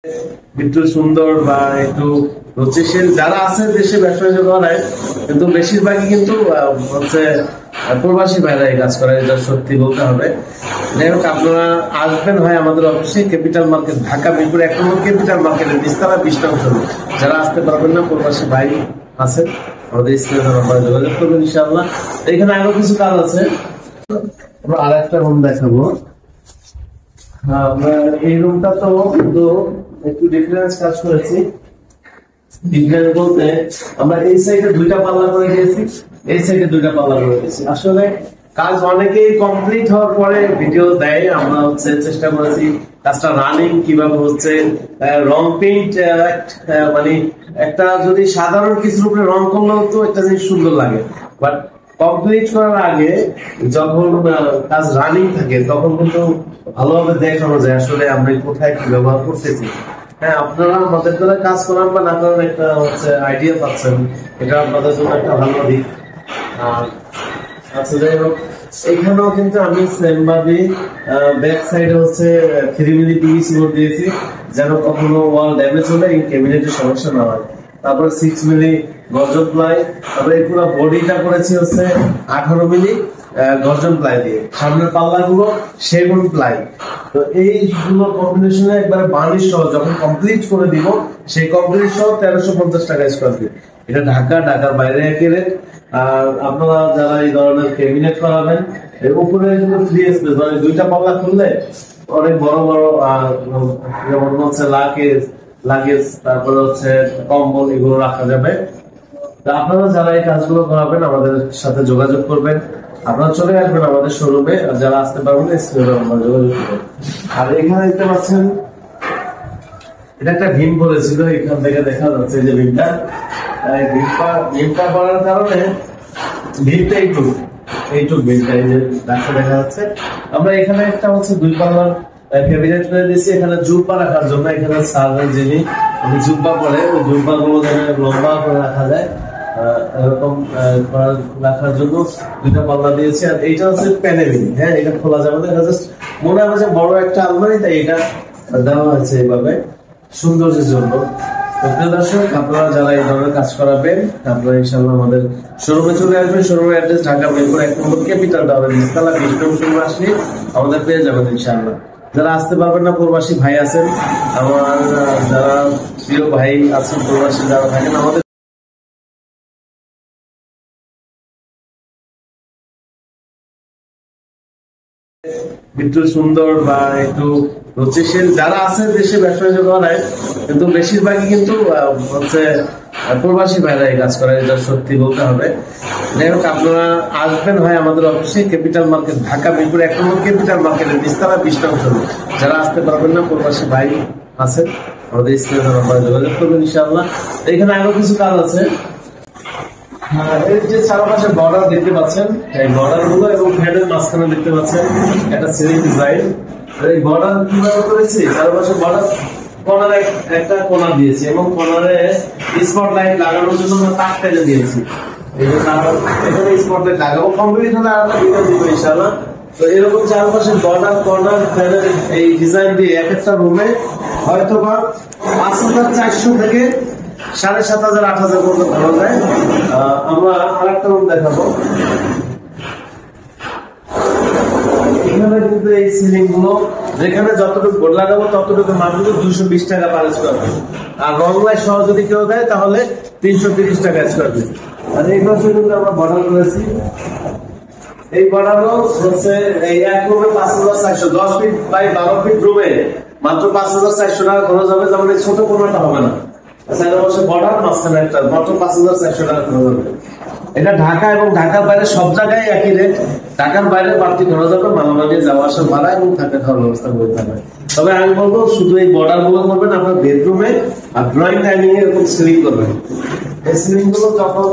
একটু সুন্দর বা একটু রুচিশীল যারা আছে দেশে ব্যবসা করে, কিন্তু বেশিরভাগই কিন্তু হচ্ছে প্রবাসী ভাইরা এই কাজ করে, এটা সত্যি বলতে হবে। যাই হোক, আপনারা আসবেন হয় আমাদের অফিসে, ক্যাপিটাল মার্কেট, ঢাকা মিরপুর 1 নম্বর ক্যাপিটাল মার্কেটের নিচতলা 20 নং শোরুম। যারা আসতে পারবেন না, প্রবাসী ভাই আছেন, আমাদের স্ক্রিনে নাম্বারে যোগাযোগ করবেন ইনশাআল্লাহ। এখানে আরো কিছু কাজ আছে, আমরা আরেকটা রুম দেখাবো। আমরা এই রুমটা তো কিন্তু একটু ডিফারেন্স কাজ করেছি। ডিফারেন্স বলতে আমরা এই সাইডে 2টা পাল্লা করে দিয়েছি, এই সাইডে 2টা পাল্লা করে দিয়েছি। আসলে কাজ অনেকেই কমপ্লিট হওয়ার পরে ভিডিও দেয়, আমরা হচ্ছে চেষ্টা করেছি কাজটা রানিং কিভাবে হচ্ছে, রং পেইন্ট, মানে একটা যদি সাধারণ কিছুর উপরে রং করলেও তো একটা জিনিস সুন্দর লাগে, বাট কমপ্লিট করার আগে যখন কাজ রানিং থাকে তখন কিন্তু ভালোভাবে দেখানো যায় আসলে আমরা কোথায় কি ব্যবহার করতেছি। হ্যাঁ, আপনারা আমাদের দ্বারা কাজ করান বা না করার একটা হচ্ছে আইডিয়া পাচ্ছেন, এটা আপনাদের জন্য একটা ভালো দিক। আচ্ছা, যাই হোক, এখানেও কিন্তু আমি সেমভাবে ব্যাক সাইডে হচ্ছে 3 মিলি পিভিসি বোর্ড দিয়েছি, যেন কখনো ওয়াল ড্যামেজ হলে এই ক্যাবিনেটের সমস্যা না হয়। তারপর 6 মিলি গর্জন প্লাই, তারপরে এই পুরো বডিটা করেছি হচ্ছে 18 মিলি গর্জন প্লাই দিয়ে, সামনের পাল্লা গুলো সেগুন প্লাই। তো এইগুলো কম্বিনেশনে একবারে বার্নিশ সহ যখন কমপ্লিট করে দিব, সেই কমপ্লিট সহ 1350 টাকা স্কয়ার ফিট। এটা ঢাকার বাইরে একই রেট। আর আপনারা যারা এই ধরনের ক্যাবিনেট করাবেন, এর উপরে কিন্তু ফ্রি স্পেস, মানে 2টা পাল্লা খুললে অনেক বড় বড় যেমন হচ্ছে লাগেজ, তারপরে হচ্ছে কম্বল, এগুলো রাখা যাবে। তা আপনারা যারা এই কাজগুলো করাবেন আমাদের সাথে যোগাযোগ করবেন, আপনারা চলে আসবেন আমাদের শোরুমে, আর যারা আসতে পারবেন স্ক্রিনে আমরা যোগাযোগ করবেন। আর এখানে দেখতে পাচ্ছেন এটা একটা ভীম বলেছিল, এখান থেকে দেখা যাচ্ছে যে ভীমটা করার কারণে ভীমটা এইটুক ভীমটা এই যে দেখা যাচ্ছে। আমরা এখানে একটা হচ্ছে 2 পাল্লার ক্যাবিনেট করে দিয়েছি, এখানে জুব্বা রাখার জন্য। এখানে সার্ভেন্ট যিনি জুব্বা পরে, ওই জুব্বা গুলো যেন লম্বা করে রাখা যায়, এরকম রাখার জন্য 2টা পাল্লা দিয়েছি। আর এইটা হচ্ছে প্যানেলিং, হ্যাঁ, এটা খোলা যাবে না, এটা জাস্ট মনে হয় যে বড় একটা আলমারি, তাই এটা দেওয়া হয়েছে এইভাবে সৌন্দর্যের জন্য। প্রিয় দর্শক, আপনারা যারা এই ধরনের কাজ করাবেন, আপনারা ইনশাআল্লাহ আমাদের শোরুমে চলে আসবেন। শোরুমের অ্যাড্রেস ঢাকা মিরপুর 1 নম্বর ক্যাপিটাল টাওয়ার নিচতলা 20 নং শোরুমে আসলে আমাদের পেয়ে যাবেন ইনশাআল্লাহ। যারা আসতে পারবেন না, প্রবাসী ভাই আছেন, আমার যারা প্রিয় ভাই আছেন প্রবাসী যারা থাকেন, আমাদের একটু সুন্দর বা একটু রুচিশীল যারা আছে দেশে ব্যবসা করে, কিন্তু বেশিরভাগই কিন্তু হচ্ছে প্রবাসী ভাইরা এই কাজ করে, এটা সত্যি বলতে হবে। যাই হোক, আপনারা আসবেন হয় আমাদের অফিসে, ক্যাপিটাল মার্কেট, ঢাকা মিরপুর 1 নম্বর ক্যাপিটাল মার্কেটের নিচতলা 20 নং শোরুম। যারা আসতে পারবেন না, প্রবাসী ভাই আছেন, আমাদের স্ক্রিনে নাম্বারে যোগাযোগ করবেন ইনশাআল্লাহ। এখানে আরো কিছু কাজ আছে। এই যে চারপাশে বর্ডার দেখতে পাচ্ছেন, এই বর্ডার গুলো এবং হেডের মাঝখানে দেখতে পাচ্ছেন একটা সিলিং ডিজাইন। এই বর্ডার কিভাবে করেছি, চারপাশে বর্ডার কর্নারে একটা কোণা দিয়েছি এবং কর্নারে স্পট লাইট লাগানোর জন্য আমরা তাক টেনে দিয়েছি। এখানে স্পট লাইট লাগাবো, কমপ্লিট হলে আমরা ভিডিও দিব ইনশাআল্লাহ। তো এরকম চারপাশে বর্ডার, কর্নার, ফ্যানের এই ডিজাইন দিয়ে এক একটা রুমে হয়তো বা 5400 থেকে 7500 8000 পর্যন্ত ভালো যায়। আমরা আরেকটা রুম দেখাবো। এখানে কিন্তু এই সিলিং গুলো যেখানে যতটুকু বোর্ড লাগাবো ততটুকু মাত্র 220 টাকা পার স্কয়ার ফিট, আর রং লাইট সহ যদি কেউ দেয় তাহলে 330 টাকা স্কয়ার ফিট। আর এই পাশে কিন্তু আমরা বর্ডার করেছি, এই বর্ডারও হচ্ছে এই এক রুমে 5400, 10 ফিট বাই 12 ফিট রুমে মাত্র 5400 টাকা খরচ হবে, যেমন এই ছোট কোণাটা হবে না। বর্ডার মাঝখানে একটা মাত্র 5400 টাকা খরচ হবে। এটা ঢাকা এবং ঢাকার বাইরে সব জায়গায় একই রেট। ঢাকার বাইরে বাড়তি খরচ হবে মালামাল যাওয়া আসা ভাড়া এবং থাকা খাওয়ার ব্যবস্থা করে থাকবে। তবে আমি বলবো শুধু এই বর্ডার গুলো করবেন আপনার বেডরুমে, আর ড্রয়িং ডাইনিং এ এরকম সিলিং করবেন। এই সিলিং গুলো যখন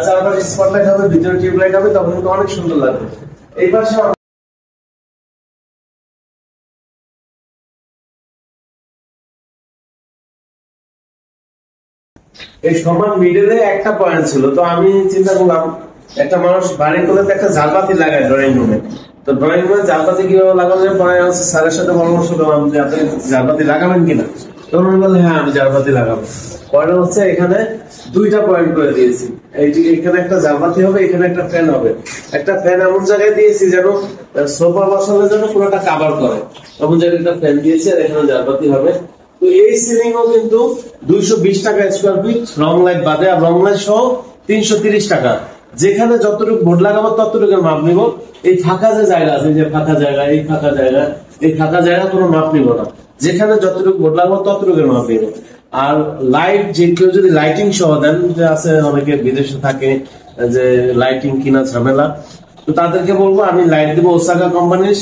চারপাশে স্পট লাইট হবে, ভিতরে টিউব লাইট হবে, তখন কিন্তু অনেক সুন্দর লাগবে। এই পাশে এই সমান মিডলে একটা পয়েন্ট ছিল, তো আমি চিন্তা করলাম একটা মানুষ বাড়ি করলে তো একটা ঝালবাতি লাগায় ড্রয়িং রুমে, তো ড্রয়িং রুমে ঝালবাতি কিভাবে লাগানো যায়, পরে স্যারের সাথে পরামর্শ করলাম যে আপনি ঝালবাতি লাগাবেন কিনা। তখন উনি বললেন হ্যাঁ আমি জারবাতি লাগাবো। পরে হচ্ছে এখানে 2টা পয়েন্ট করে দিয়েছি, এখানে একটা জারবাতি হবে, এখানে একটা ফ্যান হবে। একটা ফ্যান এমন জায়গায় দিয়েছি যেন সোফা বসানোর জন্য পুরোটা কাভার করে, এমন জায়গায় একটা ফ্যান দিয়েছি, আর এখানে জারবাতি হবে। তো এই সিলিং ও কিন্তু 220 টাকা স্কোয়ার ফিট, রং লাইট বাদে, আর রং লাইট সহ 330 টাকা। যেখানে যতটুকু বোর্ড লাগাবো ততটুকু মাপ নিব। এই ফাঁকা যে জায়গা আছে, যে ফাঁকা জায়গা, এই ফাঁকা জায়গা, এই ফাঁকা জায়গা কোনো মাপ নিব না। যেখানে যতটুকু বোর্ড লাগাবো ততটুকু মাপ নিব। আর লাইট, যে কেউ যদি লাইটিং সহ দেন, যে আছে অনেকে বিদেশে থাকে যে লাইটিং কিনা ঝামেলা, তো তাদেরকে বলবো আমি লাইট দিব ওসাকা কোম্পানির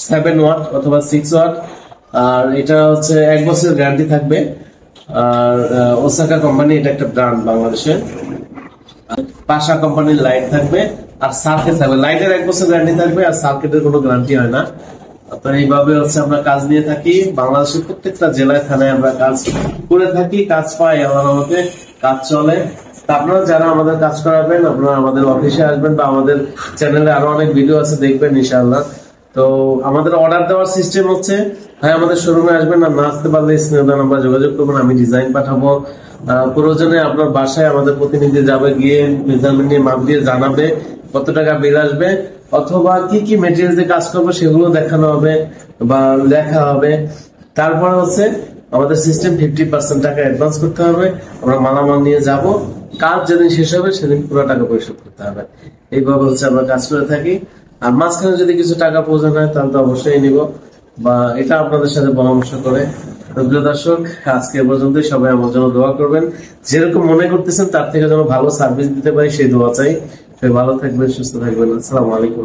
7 ওয়াট অথবা 6 ওয়াট। আর এটা হচ্ছে 1 বছরের গ্যারান্টি থাকবে। আর ওসাকা কোম্পানি এটা একটা ব্র্যান্ড বাংলাদেশে। পাশা কোম্পানির লাইট থাকবে, আর সার্কিট থাকবে। লাইটের 1 বছর গ্যারান্টি থাকবে, আর সার্কিটের কোনো গ্যারান্টি হয় না। তো এইভাবে হচ্ছে আমরা কাজ নিয়ে থাকি, বাংলাদেশের প্রত্যেকটা জেলায় থানায় আমরা কাজ করে থাকি, কাজ পাই, আমার আমাকে কাজ চলে। আপনারা যারা আমাদের কাজ করাবেন, আপনারা আমাদের অফিসে আসবেন বা আমাদের চ্যানেলে আরো অনেক ভিডিও আছে, দেখবেন ইনশাআল্লাহ। তো আমাদের অর্ডার দেওয়ার সিস্টেম হচ্ছে, ভাই আমাদের শোরুমে আসবেন, আর না আসতে পারলে স্ক্রিনে নাম্বার যোগাযোগ করবেন, আমি ডিজাইন পাঠাবো। প্রয়োজনে আপনার বাসায় আমাদের প্রতিনিধি যাবে, গিয়ে মেজারমেন্ট নিয়ে মাপ দিয়ে জানাবে কত টাকা বিল আসবে, অথবা কি কি মেটেরিয়াল দিয়ে কাজ করবো সেগুলো দেখানো হবে বা লেখা হবে। তারপর হচ্ছে আমাদের সিস্টেম 50% টাকা অ্যাডভান্স করতে হবে, আমরা মালামাল নিয়ে যাব, কাজ যেদিন শেষ হবে সেদিন পুরো টাকা পরিশোধ করতে হবে। এইভাবে হচ্ছে আমরা কাজ করে থাকি। আর মাঝখানে যদি কিছু টাকা প্রয়োজন হয় তাহলে তো অবশ্যই নিব, বা এটা আপনাদের সাথে পরামর্শ করে। প্রিয় দর্শক, আজকে পর্যন্তই। সবাই আমার জন্য দোয়া করবেন, যেরকম মনে করতেছেন তার থেকে যেন ভালো সার্ভিস দিতে পারি সেই দোয়া চাই। সবাই ভালো থাকবেন, সুস্থ থাকবেন। আসসালামু আলাইকুম।